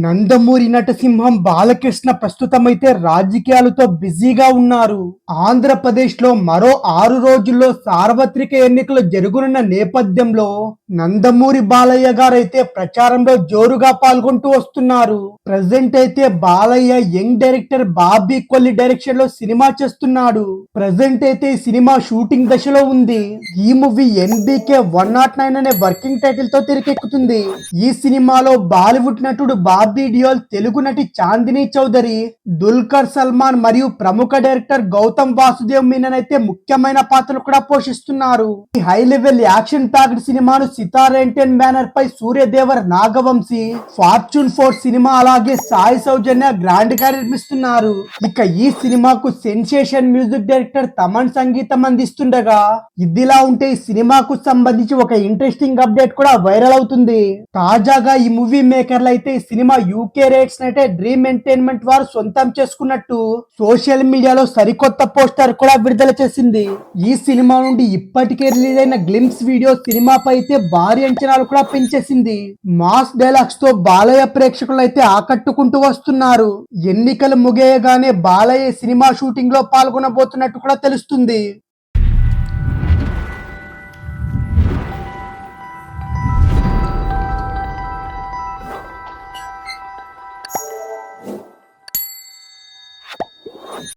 నందమూరి నటసింహం బాలకృష్ణ ప్రస్తుతమైతే రాజకీయాలతో బిజీగా ఉన్నారు. ఆంధ్రప్రదేశ్ లో మరో 6 రోజుల్లో సార్వత్రిక ఎన్నికలు జరగనున్న నేపథ్యంలో నందమూరి బాలయ్య గారైతే ప్రచారంలో జోరుగా పాల్గొంటూ వస్తున్నారు. ప్రజెంట్ అయితే Balayya young director Bobby Kolli direction లో సినిమా చేస్తున్నాడు. ప్రజెంట్ అయితే ఈ సినిమా షూటింగ్ దశలో ఉంది. ఈ మూవీ ఎన్బికే 109 అనే వర్కింగ్ టైటిల్ తో తెరకెక్కుతుంది. ఈ సినిమాలో బాలీవుడ్ నటుడు బాబీ డియోల్, తెలుగు నటి చాందినీ చౌదరి, దుల్కర్ సల్మాన్ మరియు ప్రముఖ డైరెక్టర్ గౌతమ్ వాసుదేవ్ మీనన్ అయితే ముఖ్యమైన పాత్రలు కూడా పోషిస్తున్నారు. ఈ హై లెవెల్ యాక్షన్ ప్యాక్డ్ సినిమాను సితార ఎంటర్టైన్ బ్యానర్ పై సూర్యదేవర్, నాగవంశీ, ఫార్చ్యూన్ 4 సినిమా అలాగే సాయి సౌజన్య గ్రాండ్ గా నిర్మిస్తున్నారు. ఇక ఈ సినిమాకు సెన్సేషన్ మ్యూజిక్ డైరెక్టర్ తమన్ సంగీతం అందిస్తుండగా, ఇదిలా ఉంటే ఈ సినిమాకు సంబంధించి ఒక ఇంట్రెస్టింగ్ అప్డేట్ కూడా వైరల్ అవుతుంది. తాజాగా ఈ మూవీ మేకర్లు అయితే ఈ సినిమా యూకే రేట్స్ అయితే డ్రీమ్ ఎంటర్టైన్మెంట్ వారు సొంతం చేసుకున్నట్టు సోషల్ మీడియాలో సరికొత్త పోస్టర్ కూడా విడుదల చేసింది. ఈ సినిమా నుండి ఇప్పటికే రిలీజ్ అయిన గ్లిమ్స్ వీడియో సినిమాపై అయితే భారీ అంచనాలు కూడా పెంచేసింది. మాస్ డైలాగ్స్ తో బాలయ్య ప్రేక్షకులు అయితే ఆకట్టుకుంటూ వస్తున్నారు. ఎన్నికలు ముగియగానే బాలయ్య సినిమా షూటింగ్ లో పాల్గొనబోతున్నట్టు కూడా తెలుస్తుంది.